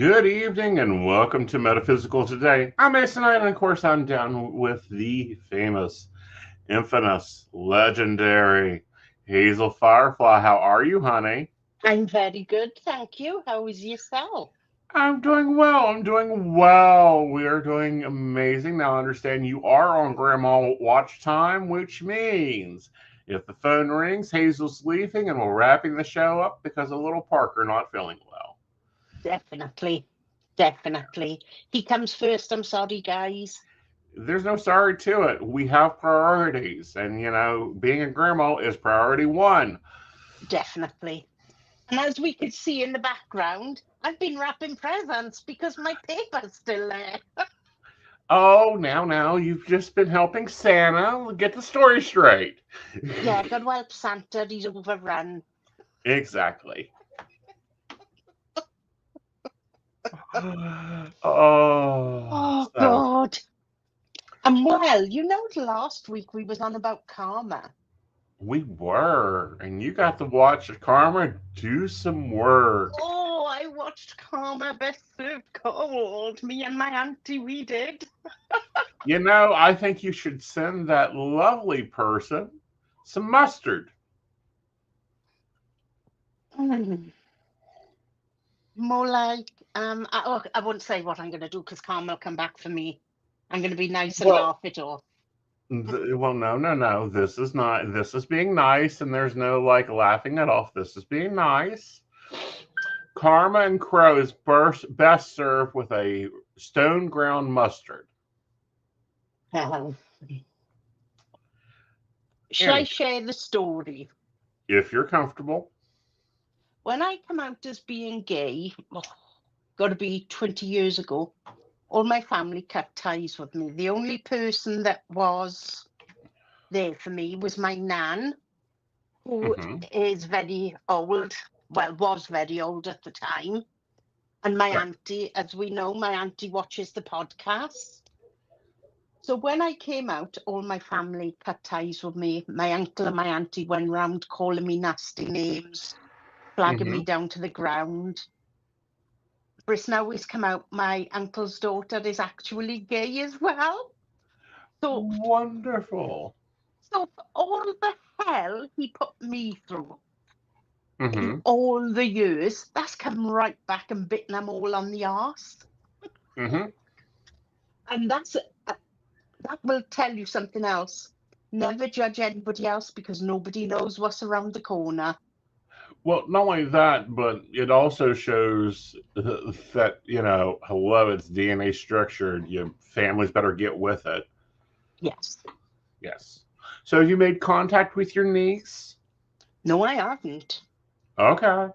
Good evening and welcome to Metaphysical Today. I'm Aeson, and of course I'm down with the famous, infamous, legendary Hazel Firefly. How are you, honey? I'm very good, thank you. How is yourself? I'm doing well. I'm doing well. We are doing amazing. Now, I understand you are on Grandma Watch Time, which means if the phone rings, Hazel's sleeping and we're wrapping the show up because of little Parker not feeling well. Definitely, definitely. He comes first. I'm sorry, guys. There's no sorry to it. We have priorities, and being a grandma is priority one. Definitely. And as we could see in the background, I've been wrapping presents because my paper's still there. Oh, now, you've just been helping Santa get the story straight. Yeah, God help Santa, he's overrun. Exactly. Oh, Oh, so God. And well, last week we was on about karma. we were, and you got to watch Karma do some work. Oh, I watched Karma Best Served Cold. Me and my auntie, we did. I think you should send that lovely person some mustard. Mm. More like, I won't say what I'm going to do because Carmen will come back for me. I'm going to be nice and Well, laugh it off. well, no. This is not. This is being nice, and there's no like laughing it off. This is being nice. Karma and Crow is best served with a stone ground mustard. Um, Shall I Anyway, share the story? if you're comfortable. When I come out as being gay, got to be 20 years ago, all my family cut ties with me. The only person that was there for me was my nan, who Mm-hmm. is very old, well, was very old at the time. And my Right. auntie, as we know, my auntie watches the podcast. So when I came out, all my family cut ties with me. My uncle and my auntie went round calling me nasty names, flagging Mm-hmm. me down to the ground. But now he's come out, my uncle's daughter is actually gay as well. So, Wonderful. so for all the hell he put me through in Mm-hmm. all the years, that's come right back and bitten them all on the arse. Mm-hmm. And that will tell you something else. Never judge anybody else because nobody knows what's around the corner. Well, not only that, but it also shows that hello, it's DNA structured. Your families better get with it. Yes. Yes. So, have you made contact with your niece? No, I haven't. Okay.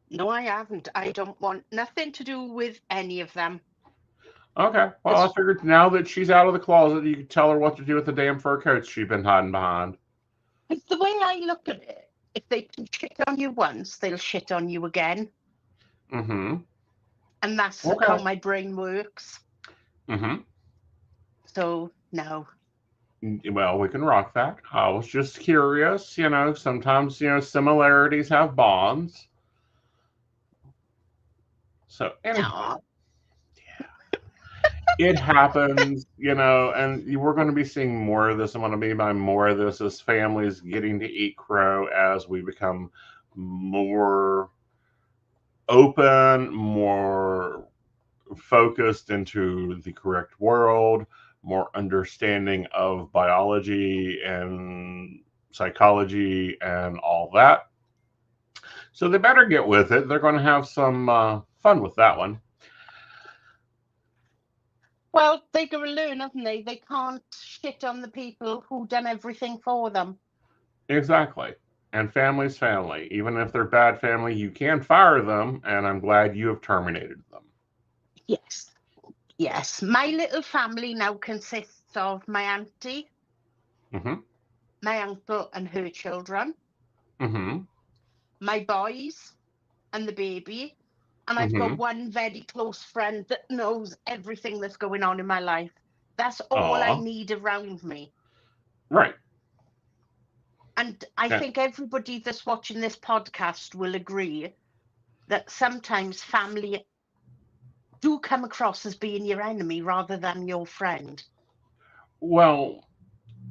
No, I haven't. I don't want nothing to do with any of them. Okay. Well, I As, figured now that she's out of the closet, you could tell her what to do with the damn fur coats she's been hiding behind. as the way I look at it, if they can shit on you once, they'll shit on you again. Mm-hmm. And that's how Okay. my brain works. Mm-hmm. So, no. Well, we can rock that. I was just curious. Sometimes similarities have bonds. So anyhow, No. it happens. And we're going to be seeing more of this. I'm going to be buying more of this as families getting to eat crow as we become more open, more focused into the correct world, more understanding of biology and psychology and all that. So they better get with it. They're going to have some fun with that one. Well, they gotta learn, haven't they? They can't shit on the people who done everything for them. Exactly. And family's family. Even if they're bad family, you can fire them, and I'm glad you have terminated them. Yes. Yes. My little family now consists of my auntie, Mm-hmm. my uncle and her children, Mm-hmm. my boys and the baby. And I've got Mm-hmm. one very close friend that knows everything that's going on in my life. That's all I Aw. need around me. Right. And I Yeah. think everybody that's watching this podcast will agree that sometimes family do come across as being your enemy rather than your friend. Well,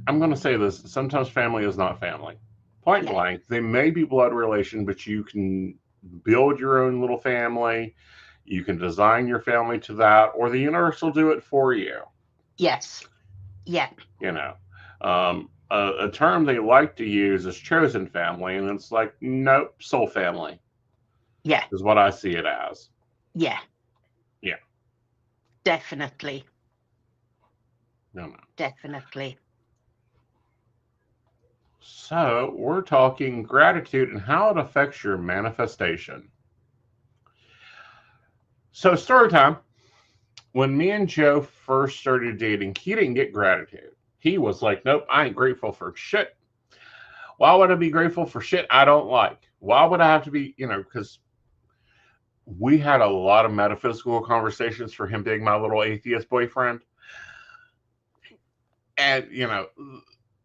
I'm going to say this. Sometimes family is not family. Point blank. They may be blood relation, but you can build your own little family. You can design your family to that, or the universe will do it for you. Yes. Yeah. You know, a term they like to use is chosen family, and it's like, nope, soul family. Yeah. Is what I see it as. Yeah. Yeah. Definitely. No. Definitely. So we're talking gratitude and how it affects your manifestation. So story time. When me and Joe first started dating, he didn't get gratitude. He was like, nope, I ain't grateful for shit. Why would I be grateful for shit I don't like? Why would I have to be, because we had a lot of metaphysical conversations for him being my little atheist boyfriend. And,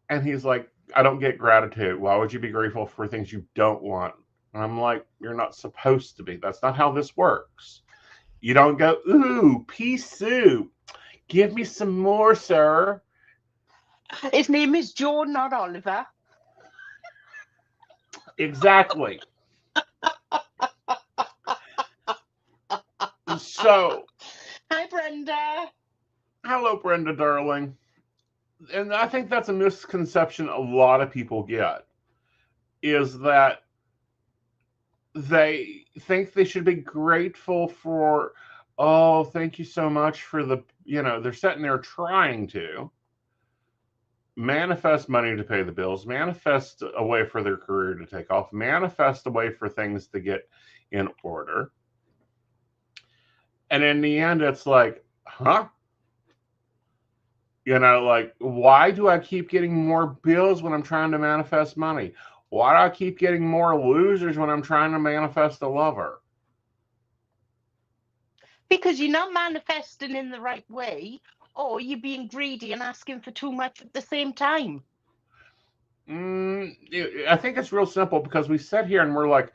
and he's like, I don't get gratitude. Why would you be grateful for things you don't want? And I'm like, you're not supposed to be. That's not how this works. You don't go, ooh, pea soup. Give me some more, sir. His name is Joe, not Oliver. Exactly. So, hi, Brenda. Hello, Brenda, darling. And I think that's a misconception a lot of people get, is that they think they should be grateful for, oh, thank you so much for the, they're sitting there trying to manifest money to pay the bills, manifest a way for their career to take off, manifest a way for things to get in order. And in the end, it's like, huh? Like, why do I keep getting more bills when I'm trying to manifest money? Why do I keep getting more losers when I'm trying to manifest a lover? Because you're not manifesting in the right way, or you're being greedy and asking for too much at the same time. I think it's real simple, because we sit here and we're like,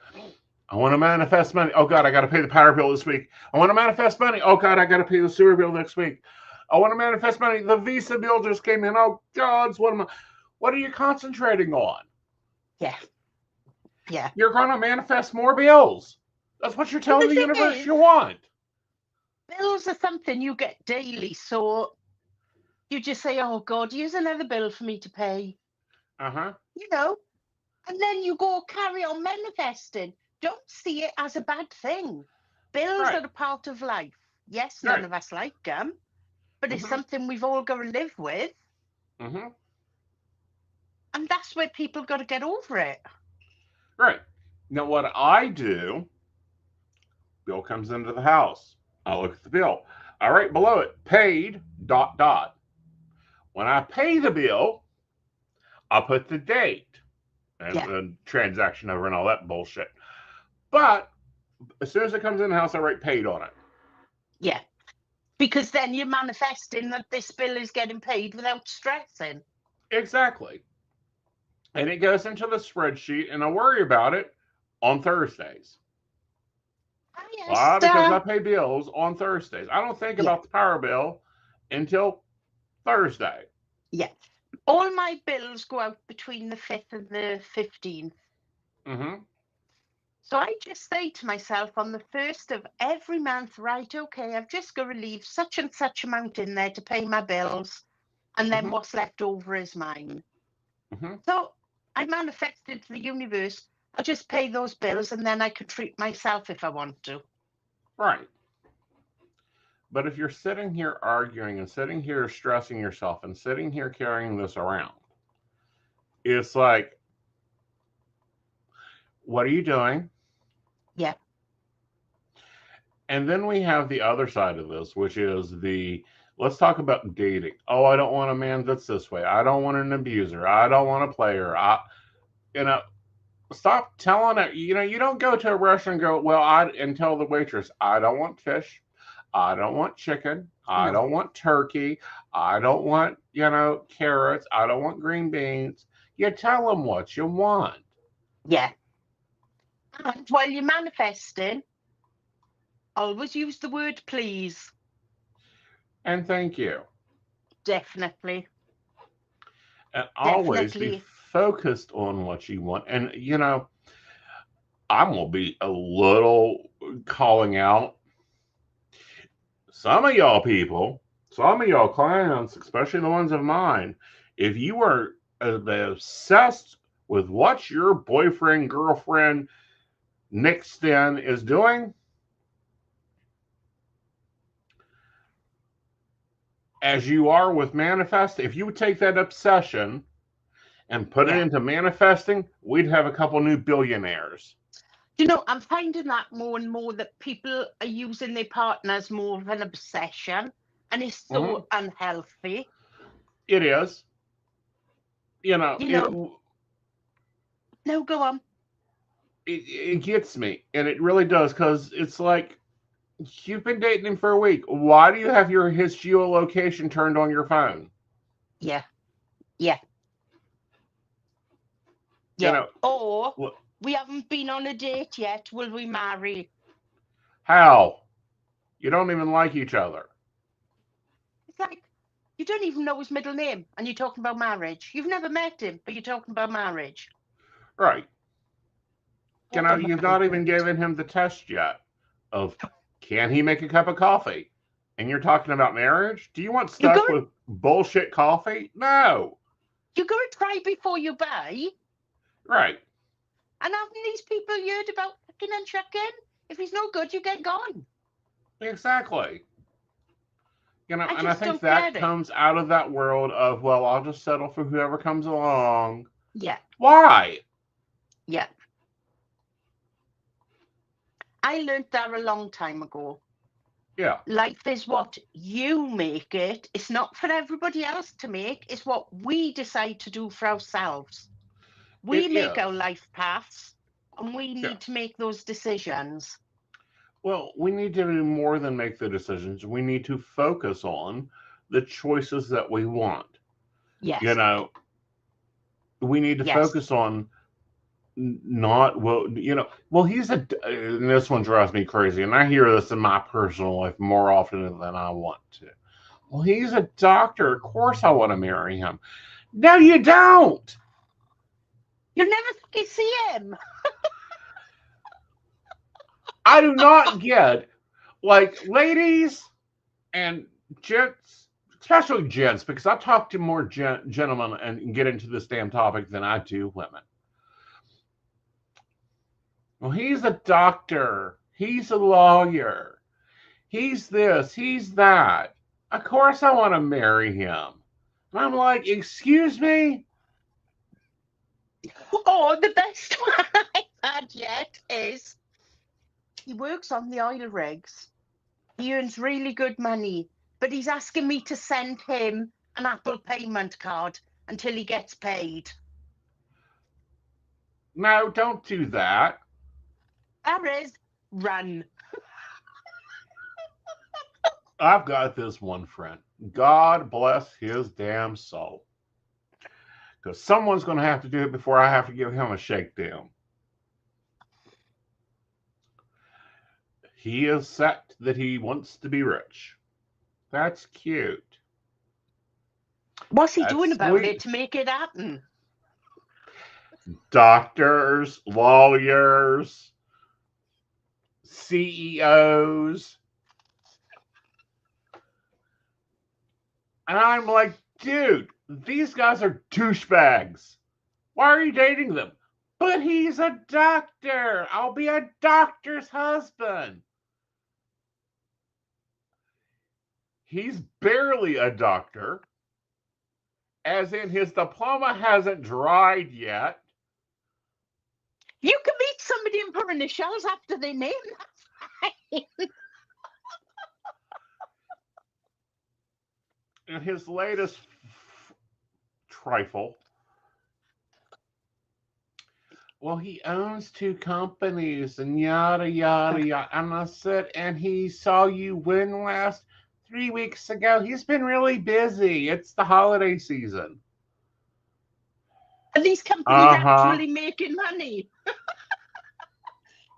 I want to manifest money. Oh, God, I got to pay the power bill this week. I want to manifest money. Oh, God, I got to pay the sewer bill next week. I want to manifest money. The Visa bill just came in. Oh, God, what are you concentrating on? Yeah. Yeah. You're going to manifest more bills. That's what you're telling the universe you want. Bills are something you get daily. So you just say, oh, God, here's another bill for me to pay. Uh-huh. And then you go carry on manifesting. Don't see it as a bad thing. Bills are a part of life. Yes, none of us like them, but it's something we've all got to live with. Mm-hmm. And that's where people got to get over it. Right. Now, what I do, bill comes into the house. I look at the bill. All right, below it, paid, ... When I pay the bill, I'll put the date and the transaction number and all that bullshit. But as soon as it comes in the house, I write paid on it. Yeah. Because then you're manifesting that this bill is getting paid without stressing. Exactly. And it goes into the spreadsheet, and I worry about it on Thursdays. Why? Because I pay bills on Thursdays. I don't think about the power bill until Thursday. Yeah. All my bills go out between the 5th and the 15th. Mm-hmm. So I just say to myself on the 1st of every month, right, okay, I've just got to leave such and such amount in there to pay my bills, and then what's left over is mine. Mm-hmm. So I manifested to the universe, I'll just pay those bills, and then I can treat myself if I want to. Right. But if you're sitting here arguing and sitting here stressing yourself and sitting here carrying this around, it's like, what are you doing? Yeah. And then we have the other side of this, which is let's talk about dating. Oh, I don't want a man that's this way. I don't want an abuser. I don't want a player. Stop telling it. You don't go to a restaurant and go, and tell the waitress, I don't want fish. I don't want chicken. I don't want turkey. I don't want, carrots. I don't want green beans. You tell them what you want. Yeah. And while you're manifesting, Always use the word please. And thank you. Definitely. And always be Definitely. focused on what you want. And, I'm going to be a little calling out some of y'all people, some of y'all clients, especially the ones of mine. If you are obsessed with what your boyfriend, girlfriend, next then is doing, as you are with manifest, if you would take that obsession and put it Yeah. into manifesting, we'd have a couple new billionaires. I'm finding that more and more that people are using their partners more of an obsession, and it's Mm-hmm. so unhealthy. It is. You know, You it, know, no, go on. it gets me, and it really does, because it's like you've been dating him for a week. Why do you have his geolocation turned on your phone? Yeah, yeah, You yeah. know, Or we haven't been on a date yet. Will we marry? how? You don't even like each other. It's like you don't even know his middle name, and you're talking about marriage. You've never met him, but you're talking about marriage. Right. Oh You've my not even God. given him the test yet of can he make a cup of coffee? And you're talking about marriage? Do you want You stuck got with bullshit coffee? No. you got to try before you buy. Right. And haven't these people heard about picking and chucking? If he's no good, you get gone. Exactly. I And I just think don't that get it. comes out of that world of, well, I'll just settle for whoever comes along. Yeah, Why? yeah. I learned that a long time ago. Yeah, Life is what you make it. It's not for everybody else to make. It's what we decide to do for ourselves. We it make our is. life paths, and we Yeah. need to make those decisions. Well, we need to do more than make the decisions. We need to focus on the choices that we want. You Yes, know, we need to yes. focus on not, well, and this one drives me crazy, and I hear this in my personal life more often than I want to. Well, he's a doctor. Of course I want to marry him. No, you don't. You'll never fucking see him. I do not get, like, ladies and gents, especially gents, because I talk to more gentlemen and get into this damn topic than I do women. Well, he's a doctor. He's a lawyer. He's this. He's that. Of course, I want to marry him. And I'm like, excuse me? Oh, the best one I've had yet is he works on the oil rigs. He earns really good money, but he's asking me to send him an Apple payment card until he gets paid. No, don't do that. There is run. I've got this one friend. God bless his damn soul. Because someone's going to have to do it before I have to give him a shakedown. He is set that he wants to be rich. That's cute. What's he That's doing about sweet. it to make it happen? Doctors, lawyers, CEOs. And I'm like, dude, these guys are douchebags. Why are you dating them? But he's a doctor. I'll be a doctor's husband. He's barely a doctor, as in his diploma hasn't dried yet. You can meet somebody in put initials after their name. That's fine. And his latest trifle, well, he owns two companies and yada, yada, yada. And I said, and he saw you win last 3 weeks ago. He's been really busy. It's the holiday season. Are these companies Uh huh. actually making money?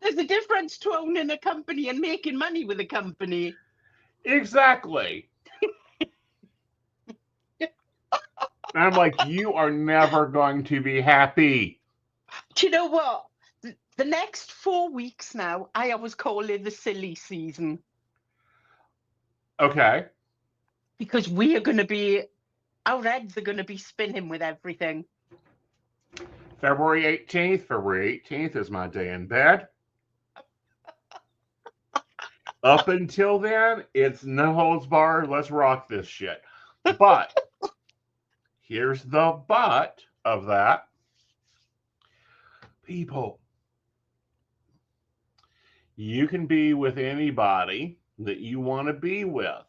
There's a difference to owning a company and making money with a company. Exactly. And I'm like, you are never going to be happy. Do you know what? The next 4 weeks now, I always call it the silly season. Okay. Because our heads are going to be spinning with everything. February 18th. February 18th is my day in bed. Up until then, it's no holds barred. Let's rock this shit. But here's the but of that. People, you can be with anybody that you want to be with.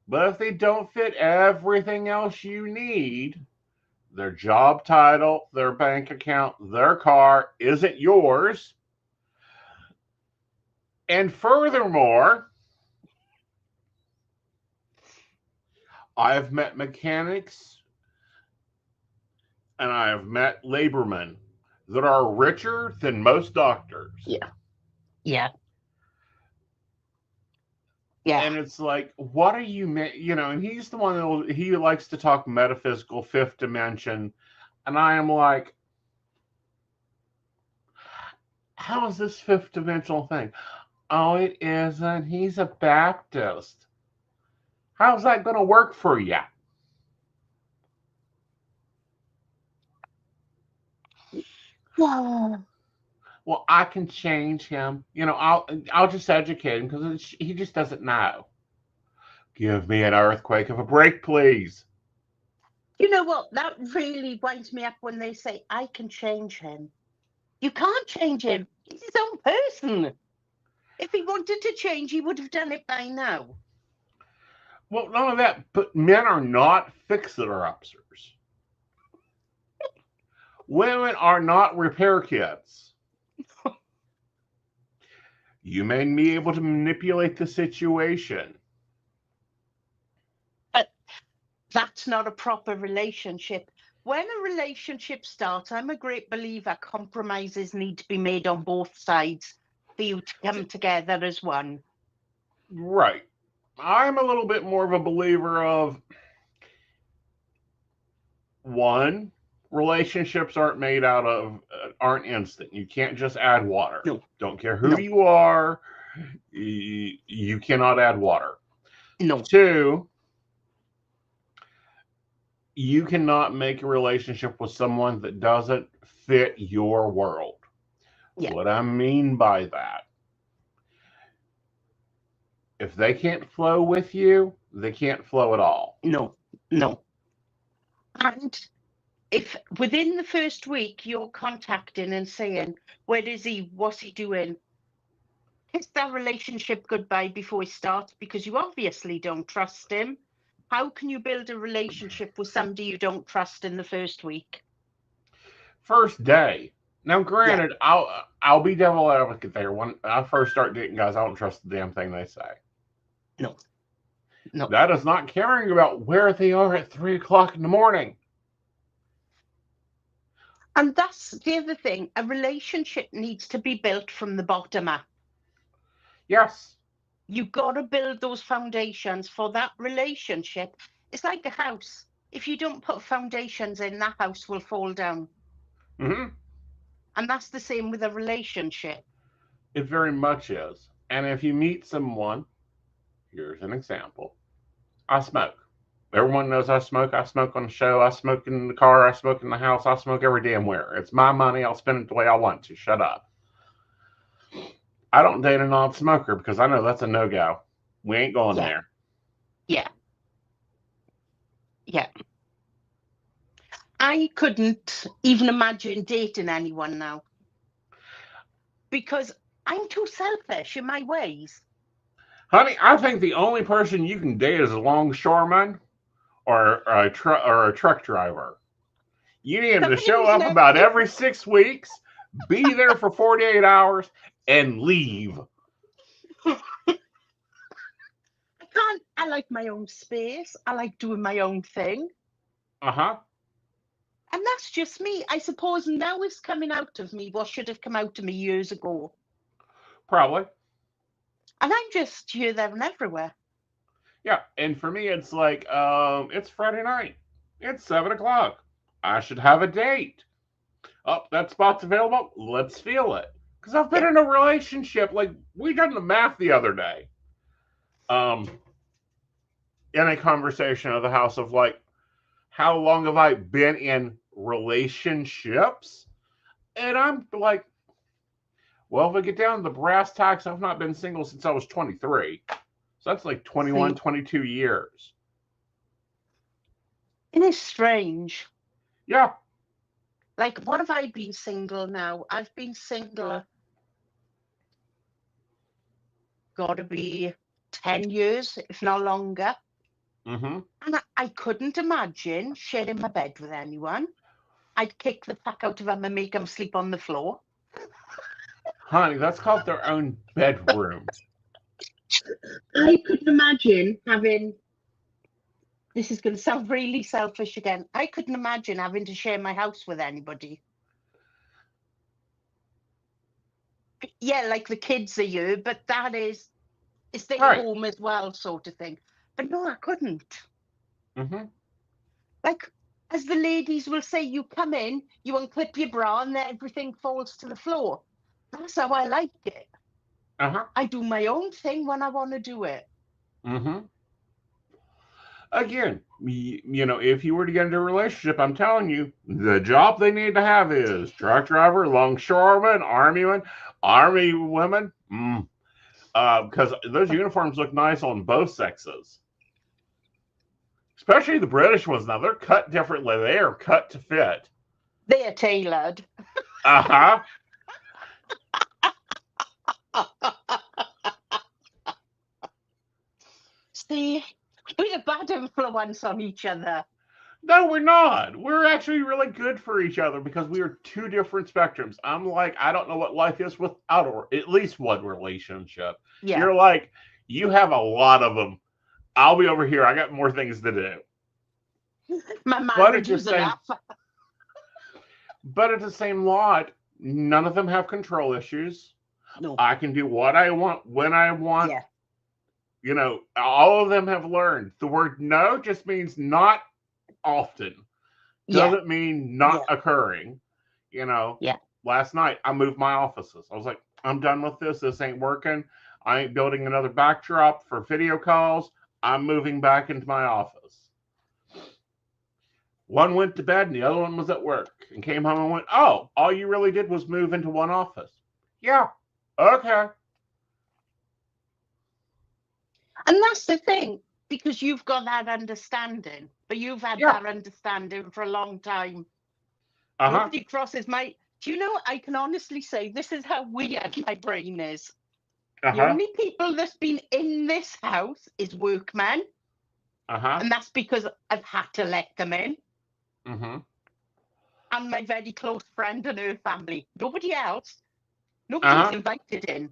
But if they don't fit everything else you need, their job title, their bank account, their car isn't yours. And furthermore, I've met mechanics and I have met labormen that are richer than most doctors. Yeah. Yeah. Yeah. And it's like, what are you, and he's the one he likes to talk metaphysical fifth dimension. And I am like, how is this fifth dimensional thing? Oh, it isn't. He's a Baptist. How's that going to work for you? Yeah. Well, I can change him. I'll just educate him because he just doesn't know. Give me an earthquake of a break, please. You know what? That really winds me up when they say, I can change him. You can't change him. He's his own person. If he wanted to change, he would have done it by now. Well, none of that, but men are not fixer-uppers. Women are not repair kits. You may be able to manipulate the situation. But that's not a proper relationship. When a relationship starts, I'm a great believer compromises need to be made on both sides for you to come together as one. Right. I'm a little bit more of a believer of one, relationships aren't instant. You can't just add water. No. Don't care who you are, you cannot add water. No. Two, you cannot make a relationship with someone that doesn't fit your world. Yeah. What I mean by that, if they can't flow with you, they can't flow at all. No. And if within the first week you're contacting and saying, where is he? What's he doing? Kiss that relationship goodbye before it starts because you obviously don't trust him. How can you build a relationship with somebody you don't trust in the first week? First day. Now, granted, yeah. I'll be devil advocate there. When I first start dating guys, I don't trust the damn thing they say. No. That is not caring about where they are at 3:00 in the morning. And that's the other thing. A relationship needs to be built from the bottom up. Yes. You've got to build those foundations for that relationship. It's like a house. If you don't put foundations in, that house will fall down. Mm-hmm. And that's the same with a relationship. It very much is. And if you meet someone, here's an example. I smoke. Everyone knows I smoke. I smoke on the show. I smoke in the car. I smoke in the house. I smoke every damn where. It's my money. I'll spend it the way I want to. Shut up. I don't date a non-smoker because I know that's a no-go. We ain't going there. Yeah. I couldn't even imagine dating anyone now because I'm too selfish in my ways. Honey, I think the only person you can date is a longshoreman or a truck driver. You need him to show up about every 6 weeks, be there for 48 hours, and leave. I like my own space. I like doing my own thing. Uh-huh. And that's just me. I suppose now it's coming out of me what should have come out of me years ago. Probably. And I'm just here, there, and everywhere. Yeah. And for me, it's like, it's Friday night. It's 7 o'clock. I should have a date. Oh, that spot's available. Let's feel it. Because I've been Yeah. in a relationship. Like, we done the math the other day. Um, in a conversation of the house of like, how long have I been in relationships? And I'm like, well, if we get down to the brass tacks, I've not been single since I was 23. So that's like 21, See, 22 years. it is strange. Yeah. Like, what have I been single now? I've been single, gotta be 10 years, if not longer. Mm-hmm. And I couldn't imagine sharing my bed with anyone. I'd kick the fuck out of them and make them sleep on the floor. Honey, that's called their own bedroom. I couldn't imagine having, this is going to sound really selfish again, I couldn't imagine having to share my house with anybody. Yeah, like the kids are you, but that is, it's their Right. home as well, sort of thing. But no, I couldn't. Mm-hmm. Like, as the ladies will say, you come in, you unclip your bra, and then everything falls to the floor. That's how I like it. Uh-huh. I do my own thing when I want to do it. Mm-hmm. Again, if you were to get into a relationship, I'm telling you, the job they need to have is truck driver, longshoreman, army women. Because those uniforms look nice on both sexes. Especially the British ones now. They're cut differently. They are cut to fit. They are tailored. Uh-huh. See, we're a bad influence on each other. No, we're not. We're actually really good for each other because we are two different spectrums. I'm like, I don't know what life is without at least one relationship. Yeah. You're like, you have a lot of them. I'll be over here. I got more things to do. My marriage is enough. But at the same lot, none of them have control issues. No. I can do what I want when I want. Yeah. All of them have learned the word no just means not often. Doesn't mean not occurring. Yeah. Last night I moved my offices. I was like, I'm done with this. This ain't working. I ain't building another backdrop for video calls. I'm moving back into my office. One went to bed and the other one was at work and came home and went, oh, all you really did was move into one office. Yeah. Okay. And that's the thing, because you've got that understanding, but you've had that understanding for a long time. Nobody crosses my... Do you know, I can honestly say this is how weird my brain is. The only people that's been in this house is workmen. And that's because I've had to let them in. Mm-hmm. And my very close friend and her family. Nobody else. Nobody's invited in.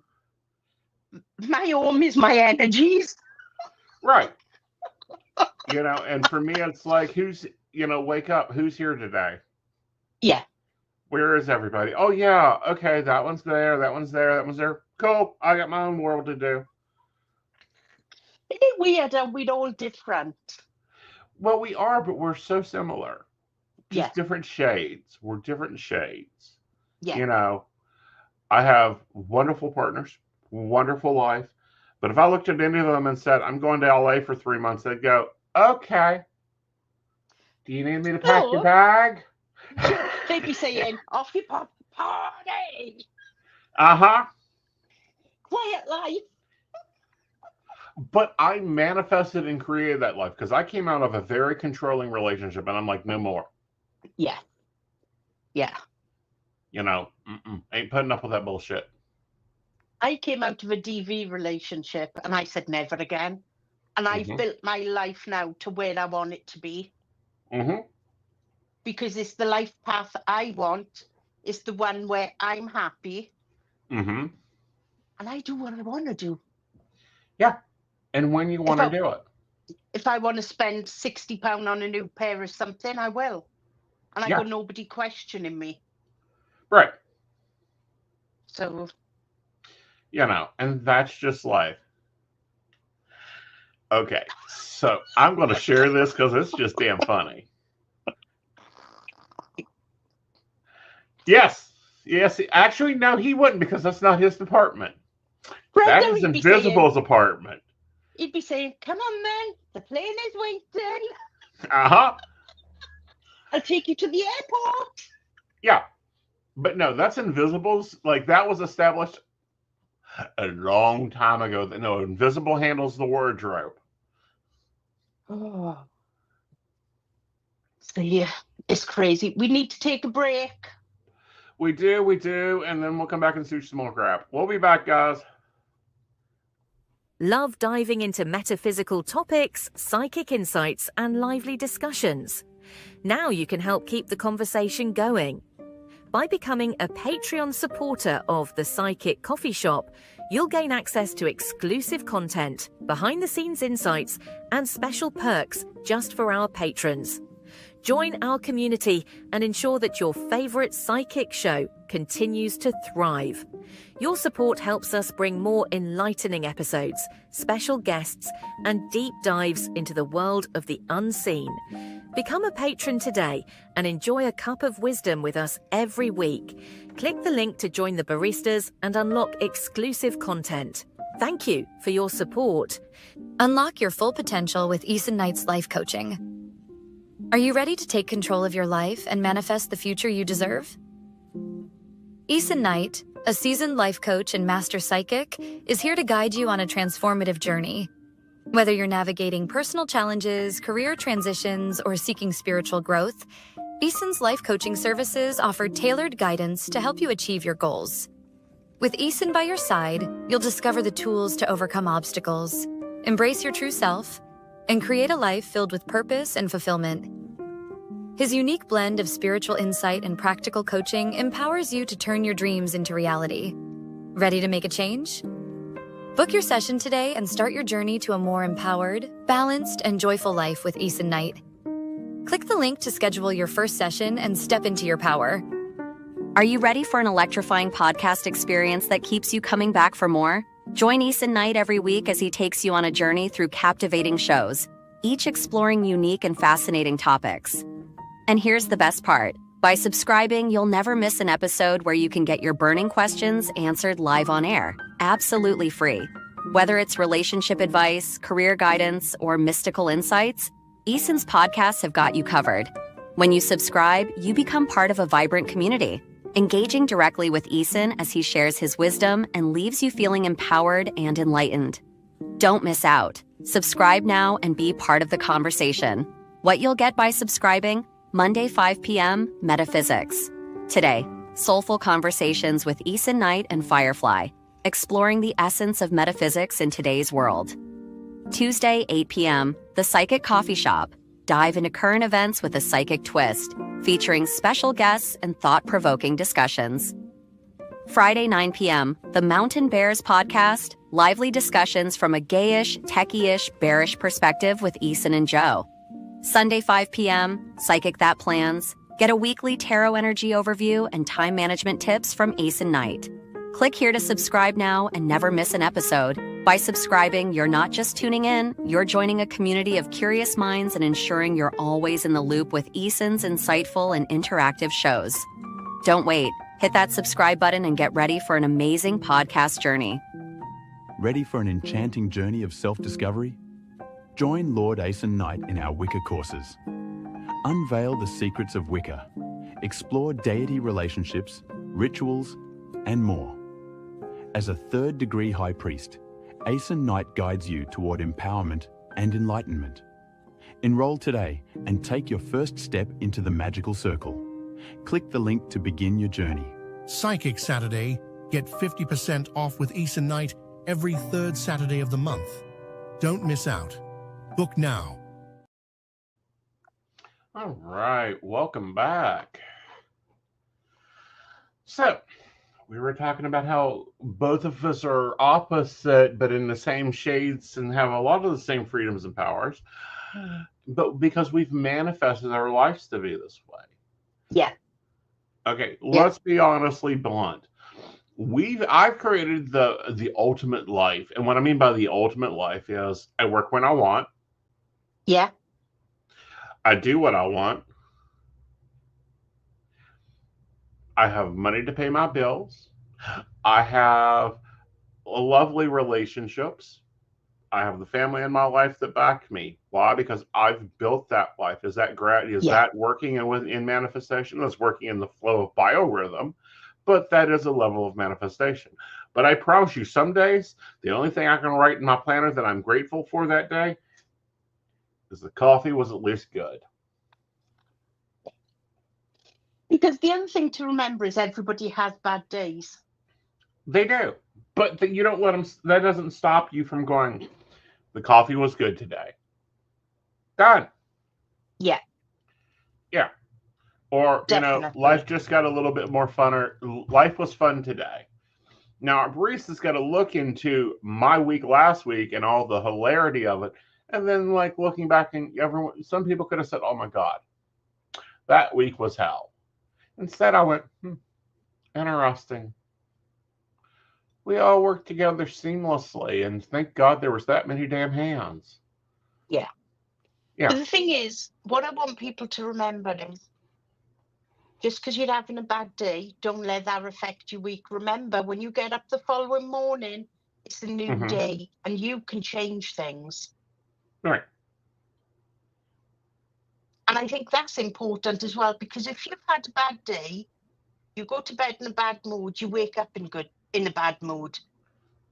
My home is my energies. Right. And for me, it's like, wake up. Who's here today? Yeah. Where is everybody? Oh, yeah. Okay. That one's there. That one's there. That one's there. Cool. I got my own world to do. Isn't it weird how we're all different? Well, we are, but we're so similar. Just different shades. We're different shades. Yeah. I have wonderful partners, wonderful life. But if I looked at any of them and said, I'm going to LA for 3 months, they'd go, okay. Do you need me to pack your bag? They'd be saying, off you pop, party. Uh-huh. Quiet life. But I manifested and created that life because I came out of a very controlling relationship and I'm like, no more. Yeah. Yeah. Ain't putting up with that bullshit. I came out of a DV relationship and I said never again. And I've built my life now to where I want it to be. Mm-hmm. Because it's the life path I want. It's the one where I'm happy. Mm-hmm. And I do what I want to do. Yeah. And when you want to do it. If I want to spend £60 on a new pair of something, I will. And I got nobody questioning me. Right. So, and that's just life. Okay, so I'm going to share this because it's just damn funny. Yes. Actually, no, he wouldn't, because that's not his department. That is Invisible's apartment. He'd be saying, "Come on, man, the plane is waiting. Uh-huh. I'll take you to the airport." Yeah. But no, that's Invisible's. Like, that was established a long time ago. No, Invisible handles the wardrobe. Oh. So, yeah, it's crazy. We need to take a break. We do, and then we'll come back and do some more crap. We'll be back, guys. Love diving into metaphysical topics, psychic insights, and lively discussions? Now you can help keep the conversation going. By becoming a Patreon supporter of The Psychic Coffee Shop, you'll gain access to exclusive content, behind-the-scenes insights, and special perks just for our patrons. Join our community and ensure that your favorite psychic show continues to thrive. Your support helps us bring more enlightening episodes, special guests, and deep dives into the world of the unseen. Become a patron today and enjoy a cup of wisdom with us every week. Click the link to join the baristas and unlock exclusive content. Thank you for your support. Unlock your full potential with Aeson Knight's life coaching. Are you ready to take control of your life and manifest the future you deserve? Aeson Knight, a seasoned life coach and master psychic, is here to guide you on a transformative journey. Whether you're navigating personal challenges, career transitions, or seeking spiritual growth, Aeson's life coaching services offer tailored guidance to help you achieve your goals. With Aeson by your side, you'll discover the tools to overcome obstacles, embrace your true self, and create a life filled with purpose and fulfillment. His unique blend of spiritual insight and practical coaching empowers you to turn your dreams into reality. Ready to make a change? Book your session today and start your journey to a more empowered, balanced, and joyful life with Aeson Knight. Click the link to schedule your first session and step into your power. Are you ready for an electrifying podcast experience that keeps you coming back for more? Join Aeson Knight every week as he takes you on a journey through captivating shows, each exploring unique and fascinating topics. And here's the best part. By subscribing, you'll never miss an episode where you can get your burning questions answered live on air, absolutely free. Whether it's relationship advice, career guidance, or mystical insights, Aeson's podcasts have got you covered. When you subscribe, you become part of a vibrant community, engaging directly with Aeson as he shares his wisdom and leaves you feeling empowered and enlightened. Don't miss out. Subscribe now and be part of the conversation. What you'll get by subscribing: Monday 5 p.m. Metaphysics Today, Soulful Conversations with Aeson and Fire Fly, exploring the essence of metaphysics in today's world. Tuesday 8 p.m. The Psychic Coffee Shop. Dive into current events with a psychic twist, featuring special guests and thought-provoking discussions. Friday 9 p.m. The Mountain Bears Podcast. Lively discussions from a gayish, techie-ish, bearish perspective with Aeson and Joe. Sunday 5 p.m. Psychic That Plans. Get a weekly tarot energy overview and time management tips from Aeson Knight. Click here to subscribe now and never miss an episode. By subscribing, you're not just tuning in, you're joining a community of curious minds and ensuring you're always in the loop with Aeson's insightful and interactive shows. Don't wait. Hit that subscribe button and get ready for an amazing podcast journey. Ready for an enchanting journey of self-discovery? Join Lord Aeson Knight in our Wicca courses. Unveil the secrets of Wicca. Explore deity relationships, rituals, and more. As a third-degree high priest, Aeson Knight guides you toward empowerment and enlightenment. Enroll today and take your first step into the magical circle. Click the link to begin your journey. Psychic Saturday. Get 50% off with Aeson Knight every third Saturday of the month. Don't miss out. Book now. All right, welcome back. So, we were talking about how both of us are opposite, but in the same shades and have a lot of the same freedoms and powers, but because we've manifested our lives to be this way. Yeah. Okay, Yeah. let's be honestly blunt. I've created the ultimate life, and what I mean by the ultimate life is I work when I want, Yeah. I do what I want, I have money to pay my bills, I have lovely relationships, I have the family in my life that back me. Why? Because I've built that life. Is Yeah. that working in manifestation? That's working in the flow of biorhythm, but that is a level of manifestation. But I promise you, some days the only thing I can write in my planner that I'm grateful for that day is the coffee was at least good. Because the other thing to remember is everybody has bad days. They do, but you don't let them. That doesn't stop you from going. The coffee was good today. Done. Yeah. Yeah. Or, Definitely. life just got a little bit more funner. Life was fun today. Now, our barista's got to look into my week last week and all the hilarity of it. And then, like, looking back, and some people could have said, oh my God, that week was hell. Instead, I went, interesting. We all worked together seamlessly, and thank God there was that many damn hands. Yeah. Yeah. But the thing is, what I want people to remember is just because you're having a bad day, don't let that affect your week. Remember, when you get up the following morning, it's a new day and you can change things. Right. And I think that's important as well, because if you've had a bad day, you go to bed in a bad mood, you wake up in a bad mood.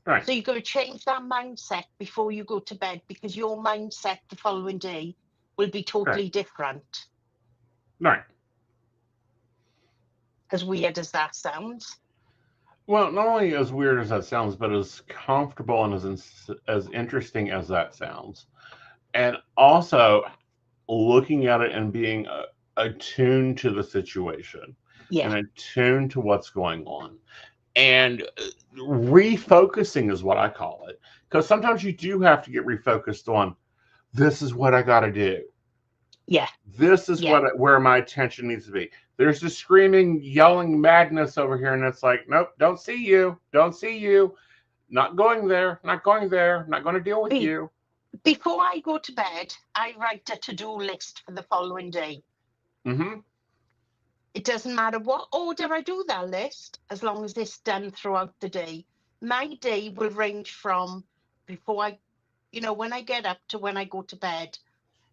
Right. So you've got to change that mindset before you go to bed, because your mindset the following day will be totally different. Right. As weird as that sounds. Well, not only as weird as that sounds, but as comfortable and as interesting as that sounds. And also looking at it and being attuned to the situation and attuned to what's going on. And refocusing is what I call it. Because sometimes you do have to get refocused on, this is what I got to do. Yeah. This is where my attention needs to be. There's the screaming, yelling madness over here, and it's like, nope, don't see you. Don't see you. Not going there. Not going there. Not going to deal with you. Before I go to bed, I write a to-do list for the following day. Mm-hmm. It doesn't matter what order I do that list, as long as it's done throughout the day. My day will range from before when I get up to when I go to bed.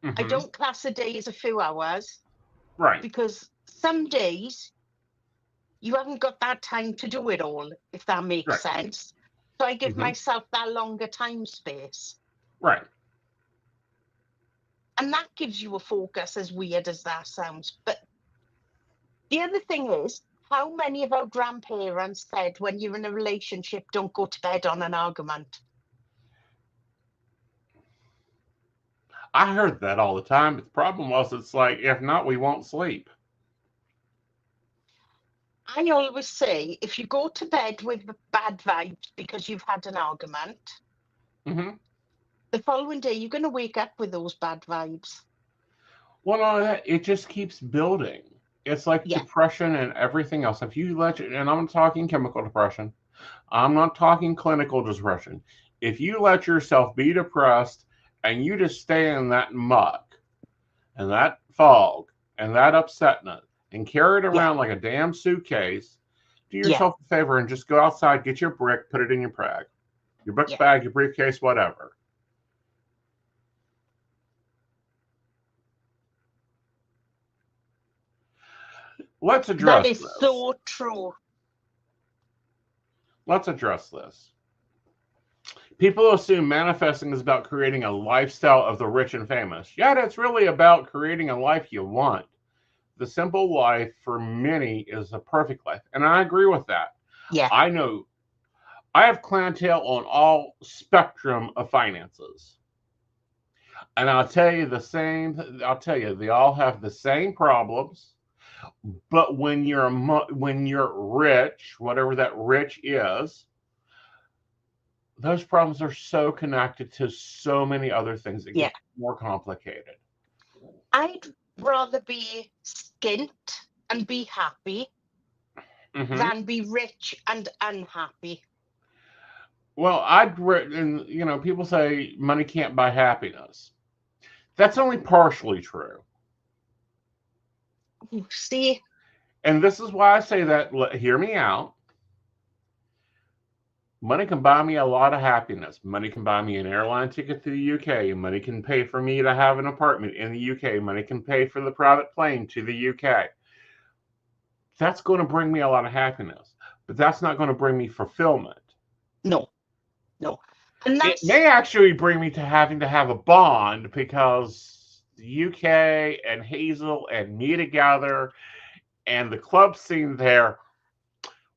I don't class a day as a few hours. Right. Because some days you haven't got that time to do it all, if that makes sense. So I give myself that longer time space. Right. And that gives you a focus, as weird as that sounds. But the other thing is, how many of our grandparents said, when you're in a relationship, don't go to bed on an argument? I heard that all the time. But the problem was, it's like, if not, we won't sleep. I always say, if you go to bed with bad vibes because you've had an argument, the following day you're going to wake up with those bad vibes. Well, it just keeps building. It's like depression and everything else. If you and I'm talking chemical depression, I'm not talking clinical depression. If you let yourself be depressed and you just stay in that muck and that fog and that upsetness and carry it around like a damn suitcase, do yourself a favor and just go outside, get your brick, put it in your bag, bag, your briefcase, whatever. Let's address this. That is so true. Let's address this. People assume manifesting is about creating a lifestyle of the rich and famous. Yet it's really about creating a life you want. The simple life for many is a perfect life. And I agree with that. Yeah. I know I have clientele on all spectrum of finances. And I'll tell you they all have the same problems. But when you're rich, whatever that rich is, those problems are so connected to so many other things that get more complicated. I'd rather be skint and be happy than be rich and unhappy. Well, and you know, people say money can't buy happiness. That's only partially true. See? And this is why I say that, hear me out. Money can buy me a lot of happiness. Money can buy me an airline ticket to the UK. Money can pay for me to have an apartment in the UK. Money can pay for the private plane to the UK. That's going to bring me a lot of happiness, but that's not going to bring me fulfillment. No. And it may actually bring me to having to have a bond, because the UK and Hazel and me together and the club scene there,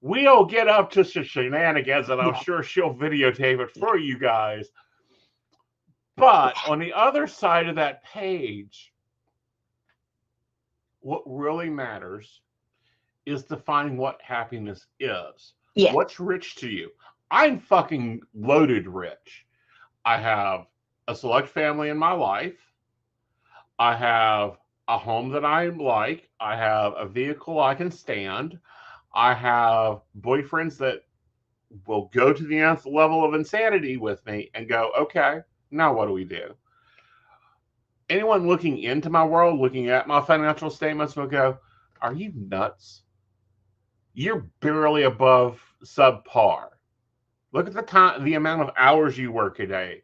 we'll get up to some shenanigans, and I'm sure she'll videotape it for you guys. But on the other side of that page, what really matters is defining what happiness is. Yeah. What's rich to you? I'm fucking loaded rich. I have a select family in my life. I have a home that I like. I have a vehicle I can stand. I have boyfriends that will go to the nth level of insanity with me and go, okay, now what do we do? Anyone looking into my world, looking at my financial statements, will go, are you nuts? You're barely above subpar. Look at the amount of hours you work a day.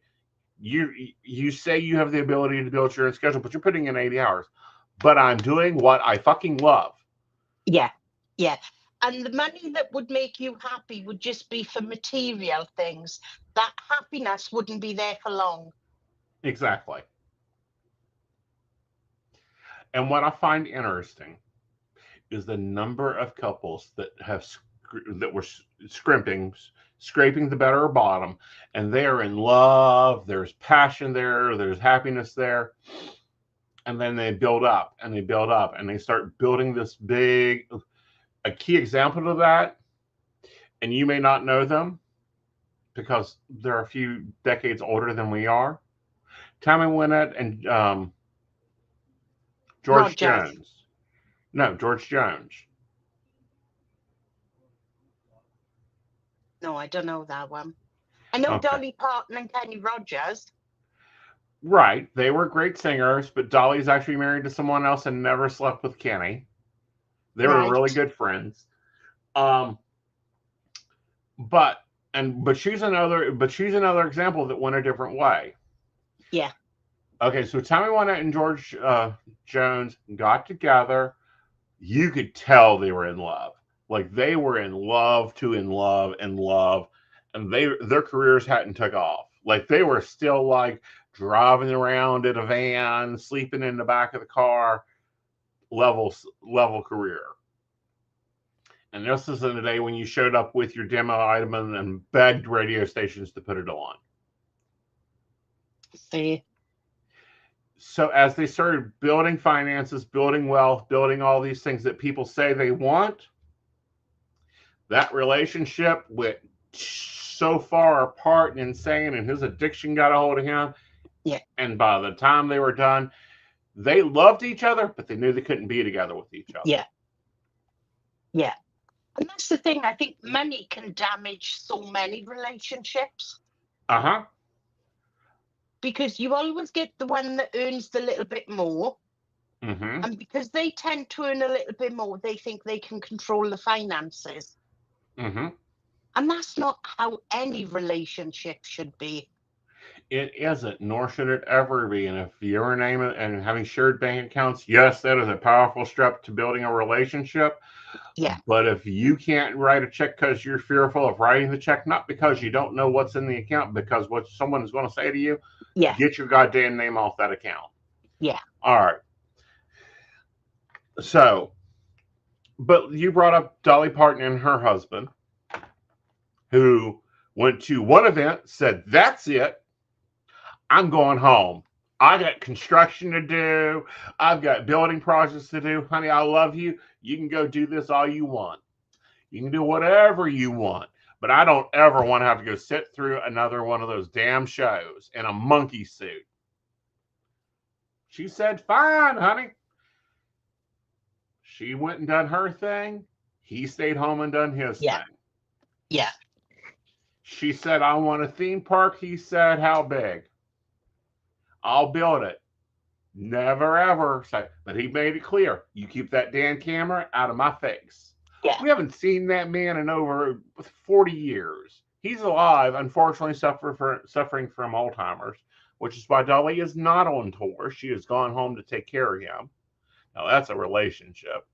You say you have the ability to build your own schedule, but you're putting in 80 hours. But I'm doing what I fucking love. Yeah. And the money that would make you happy would just be for material things. That happiness wouldn't be there for long. Exactly. And what I find interesting is the number of couples that were scraping the better bottom, and they are in love. There's passion there. There's happiness there. And then they build up and they build up and they start building this big. A key example of that, and you may not know them because they're a few decades older than we are. Tammy Wynette and George Jones. No, George Jones. No, I don't know that one. I know Dolly Parton and Kenny Rogers. Right. They were great singers, but Dolly's actually married to someone else and never slept with Kenny. They were really good friends. But she's another example that went a different way. Yeah. Okay, so Tammy Wynette and George Jones got together. You could tell they were in love. Like, they were in love, and their careers hadn't took off. Like, they were still like driving around in a van, sleeping in the back of the car, level career. And this is in the day when you showed up with your demo item and begged radio stations to put it on. See. So as they started building finances, building wealth, building all these things that people say they want, that relationship went so far apart and insane, and his addiction got a hold of him. Yeah. And by the time they were done, they loved each other, but they knew they couldn't be together with each other. Yeah. Yeah. And that's the thing. I think money can damage so many relationships. Uh-huh. Because you always get the one that earns the little bit more. Mm-hmm. And because they tend to earn a little bit more, they think they can control the finances. Mm-hmm. And that's not how any relationship should be. It isn't, nor should it ever be. And if your name and having shared bank accounts, yes, that is a powerful step to building a relationship. Yeah. But if you can't write a check because you're fearful of writing the check, not because you don't know what's in the account, because what someone is going to say to you, yeah, get your goddamn name off that account. Yeah. All right. So, but you brought up Dolly Parton and her husband, who went to one event, said, that's it. I'm going home. I got construction to do. I've got building projects to do. Honey, I love you. You can go do this all you want. You can do whatever you want. But I don't ever want to have to go sit through another one of those damn shows in a monkey suit. She said, fine, honey. She went and done her thing. He stayed home and done his Yeah. thing. Yeah. She said, I want a theme park. He said, how big? I'll build it. Never ever say, but he made it clear. You keep that damn camera out of my face. Yeah. We haven't seen that man in over 40 years. He's alive, unfortunately suffering from Alzheimer's, which is why Dolly is not on tour. She has gone home to take care of him. Now that's a relationship.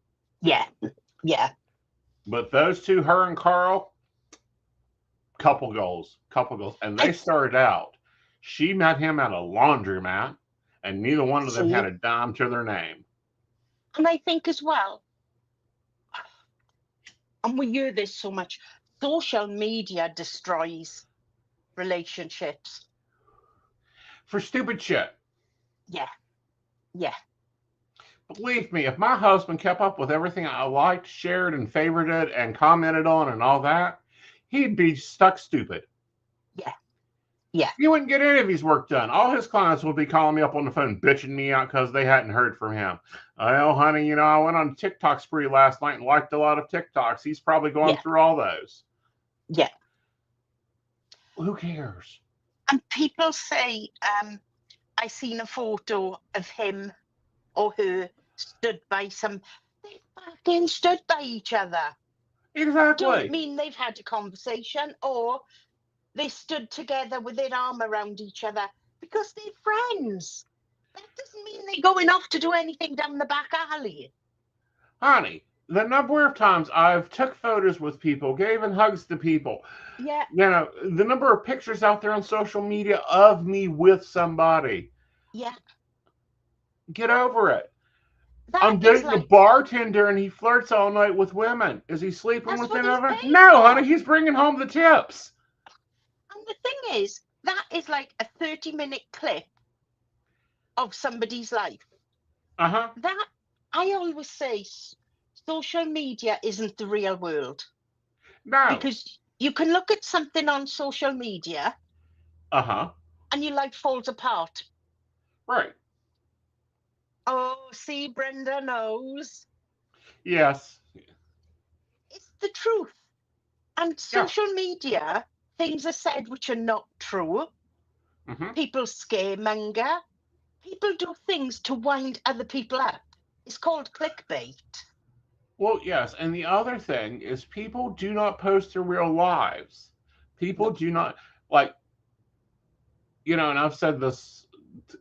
Yeah. Yeah. But those two, her and Carl, couple goals. And they started out. She met him at a laundromat, and neither one of them had a dime to their name. And I think as well, and we hear this so much, social media destroys relationships. For stupid shit. Yeah. Yeah. Believe me, if my husband kept up with everything I liked, shared, and favorited, and commented on and all that, he'd be stuck stupid. Yeah. Yeah. He wouldn't get any of his work done. All his clients would be calling me up on the phone, bitching me out because they hadn't heard from him. Oh, honey, I went on a TikTok spree last night and liked a lot of TikToks. He's probably going through all those. Yeah. Who cares? And people say, I seen a photo of him or her stood by they fucking stood by each other. Exactly. Don't mean they've had a conversation, or they stood together with their arm around each other because they're friends. That doesn't mean they're going off to do anything down the back alley. Honey, the number of times I've took photos with people, gave hugs to people. Yeah. The number of pictures out there on social media of me with somebody. Yeah. Get over it. That I'm dating a bartender and he flirts all night with women. Is he sleeping with them? No, honey, he's bringing home the tips. And the thing is, that is like a 30-minute clip of somebody's life. Uh-huh. That, I always say, social media isn't the real world. No. Because you can look at something on social media. Uh-huh. And your life falls apart. Right. Oh, see, Brenda knows. Yes. It's the truth. And social media, things are said which are not true. Mm-hmm. People scaremonger. People do things to wind other people up. It's called clickbait. Well, yes. And the other thing is people do not post their real lives. People do not, and I've said this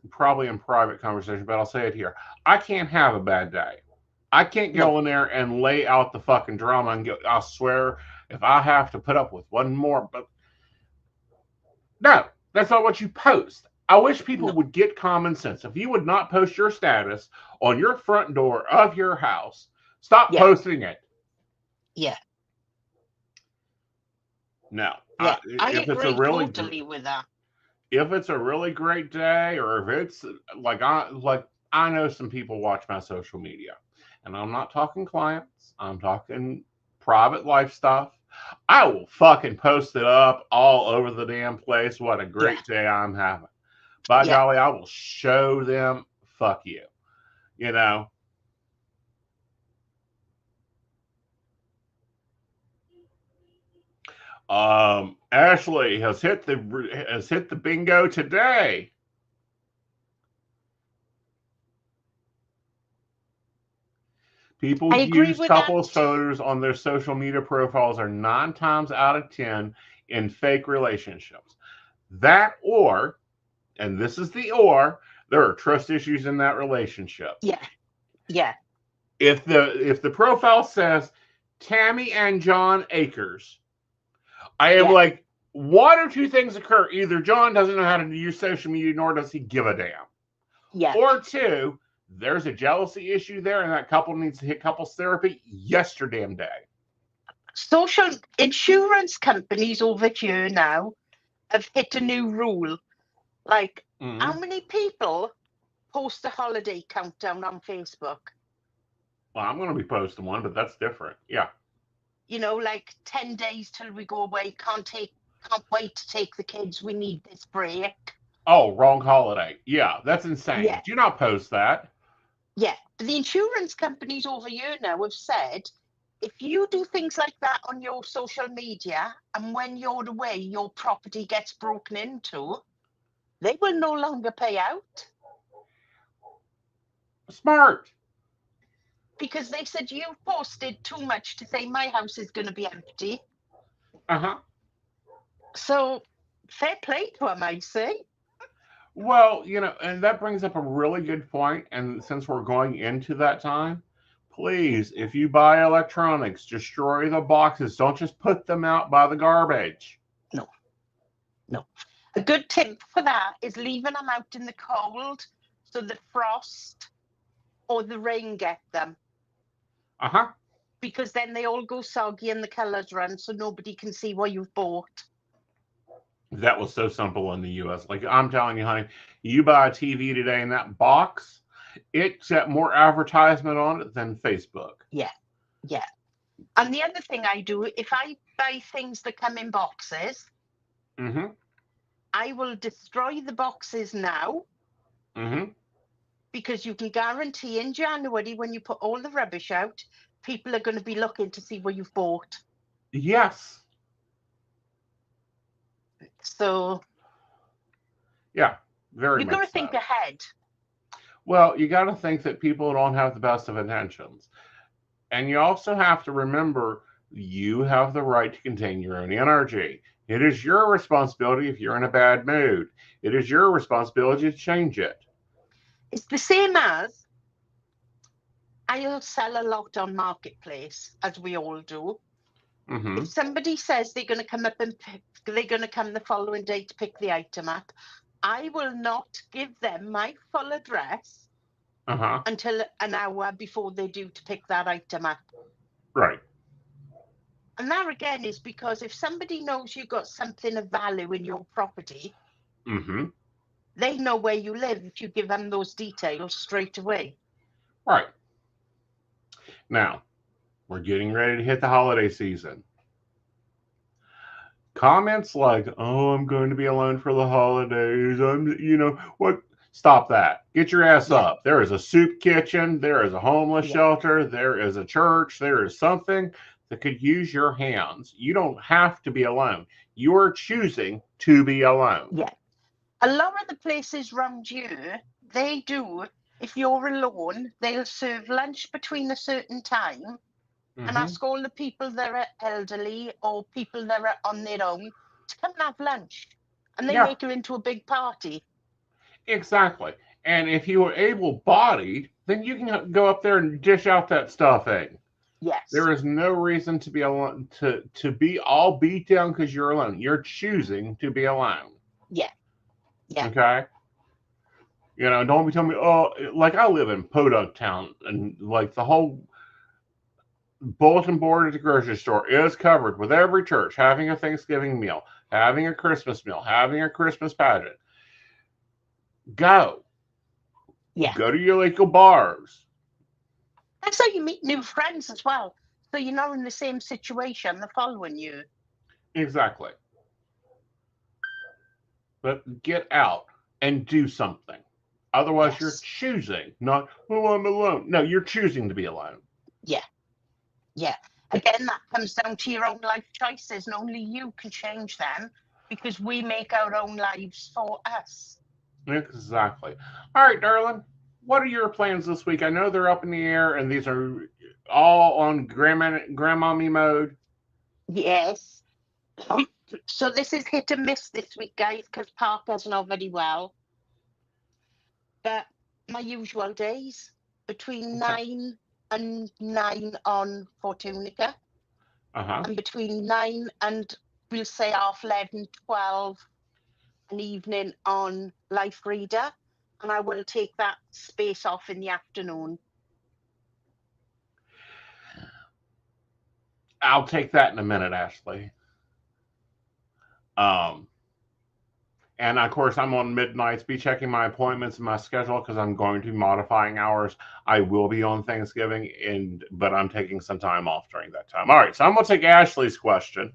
probably in private conversation, but I'll say it here. I can't have a bad day. I can't go in there and lay out the fucking drama and go, I swear, if I have to put up with one more, but no, that's not what you post. I wish people would get common sense. If you would not post your status on your front door of your house, stop posting it. Yeah. No. Yeah, I agree totally with that. If it's a really great day, or if it's I know some people watch my social media, and I'm not talking clients, I'm talking private life stuff. I will fucking post it up all over the damn place. What a great day I'm having. By golly, I will show them, fuck you. Ashley has hit the bingo today. People use couples photos on their social media profiles are 9 times out of 10 in fake relationships. That or, and this is the or, there are trust issues in that relationship. Yeah. Yeah. If the profile says Tammy and John Akers, I am like, one or two things occur. Either John doesn't know how to use social media, nor does he give a damn. Yeah. Or two, there's a jealousy issue there, and that couple needs to hit couples therapy yesterday. Social insurance companies over here now have hit a new rule. Like, how many people post a holiday countdown on Facebook? Well, I'm going to be posting one, but that's different. Yeah. Like 10 days till we go away. Can't wait to take the kids. We need this break. Oh, wrong holiday. Yeah, that's insane. Yeah. Do not post that. Yeah, but the insurance companies over here now have said, if you do things like that on your social media and when you're away, your property gets broken into, they will no longer pay out Smart. because they said you posted too much to say my house is going to be empty. Uh-huh. So fair play to them, I say. Well, and that brings up a really good point. And since we're going into that time, please, if you buy electronics, destroy the boxes. Don't just put them out by the garbage. No. A good tip for that is leaving them out in the cold so the frost or the rain get them. Uh-huh. Because then they all go soggy and the colours run so nobody can see what you've bought. That was so simple in the US. Like, I'm telling you, honey, you buy a TV today in that box, it's got more advertisement on it than Facebook. Yeah. And the other thing I do, if I buy things that come in boxes, Mm-hmm. I will destroy the boxes now. Mm-hmm. Because you can guarantee in January, when you put all the rubbish out, people are going to be looking to see what you've bought. Yes. So Yeah, very you've much got to think so. ahead. Well, you got to think that people don't have the best of intentions. And you also have to remember you have the right to contain your own energy. It is your responsibility if you're in a bad mood. It is your responsibility to change it. It's the same as I'll sell a lot on Marketplace, as we all do. Mm-hmm. If somebody says they're going to come up and they're going to come the following day to pick the item up, I will not give them my full address Uh-huh. until an hour before they do to pick that item up. Right. And that again is because if somebody knows you've got something of value in your property, Mm-hmm. they know where you live if you give them those details straight away. Right. Now, we're getting ready to hit the holiday season. Comments like, "Oh, I'm going to be alone for the holidays. What? Stop that. Get your ass up. There is a soup kitchen. There is a homeless shelter. There is a church. There is something that could use your hands. You don't have to be alone. You are choosing to be alone." Yeah. A lot of the places around here, they do, if you're alone, they'll serve lunch between a certain time and ask all the people that are elderly or people that are on their own to come and have lunch. And they make it into a big party. Exactly. And if you are able-bodied, then you can go up there and dish out that stuffing. Yes. There is no reason to be alone, to be all beat down because you're alone. You're choosing to be alone. Yeah. Okay? Don't be telling me, oh, like I live in Podunk Town, and like the whole bulletin board at the grocery store is covered with every church having a Thanksgiving meal, having a Christmas meal, having a Christmas pageant. Go. Yeah. Go to your local bars. That's how you meet new friends as well. So you're not in the same situation the following year. Exactly. But get out and do something. Otherwise, you're choosing, not, oh, I'm alone. No, you're choosing to be alone. Yeah. Again, that comes down to your own life choices, and only you can change them because we make our own lives for us. Exactly. All right, darling. What are your plans this week? I know they're up in the air, and these are all on grandmommy mode. Yes. So this is hit and miss this week, guys, because Parker's not very well. But my usual days, between 9 and 9 on Fortunica, and between 9 and, we'll say, 11, 12 an evening on Life Reader, and I will take that space off in the afternoon. I'll take that in a minute, Ashley. And of course, I'm on midnights. Be checking my appointments and my schedule because I'm going to be modifying hours. I will be on Thanksgiving, but I'm taking some time off during that time. All right, so I'm going to take Ashley's question.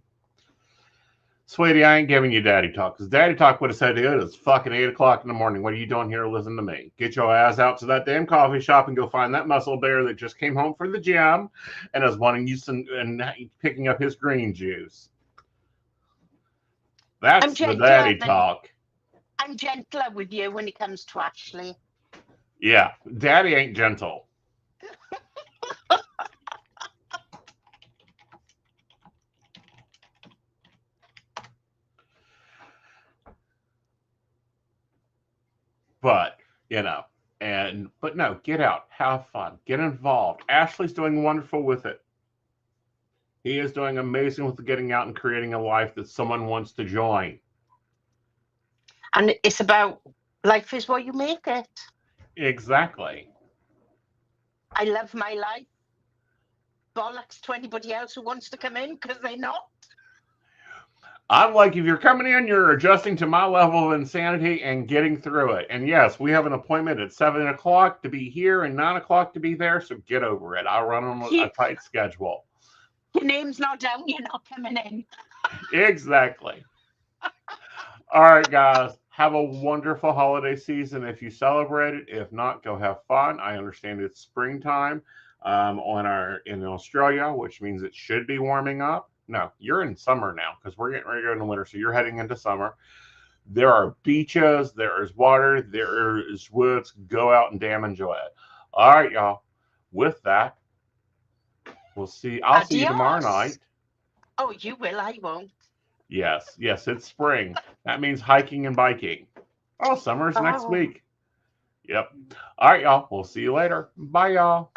Sweetie, I ain't giving you daddy talk, because daddy talk would have said to it, it's fucking 8 o'clock in the morning. What are you doing here listening to me? Get your ass out to that damn coffee shop and go find that muscle bear that just came home from the gym and is wanting you some and picking up his green juice. That's the daddy talk. I'm gentler with you when it comes to Ashley. Yeah, daddy ain't gentle. But, but no, get out, have fun, get involved. Ashley's doing wonderful with it. He is doing amazing with getting out and creating a life that someone wants to join. And it's about life is what you make it. Exactly. I love my life. Bollocks to anybody else who wants to come in, because they're not. I'm like, if you're coming in, you're adjusting to my level of insanity and getting through it. And yes, we have an appointment at 7 o'clock to be here and 9 o'clock to be there, so get over it. I'll run on a tight schedule. Your name's not down, you're not coming in. Exactly. All right, guys. Have a wonderful holiday season if you celebrate it. If not, go have fun. I understand it's springtime in Australia, which means it should be warming up. No, you're in summer now because we're getting ready to go into winter, so you're heading into summer. There are beaches, there is water, there is woods. Go out and damn enjoy it. All right, y'all. With that, we'll see. I'll see you tomorrow night. Oh, you will. I won't. Yes, it's spring. That means hiking and biking. Oh, summer's next week. Yep. All right, y'all. We'll see you later. Bye, y'all.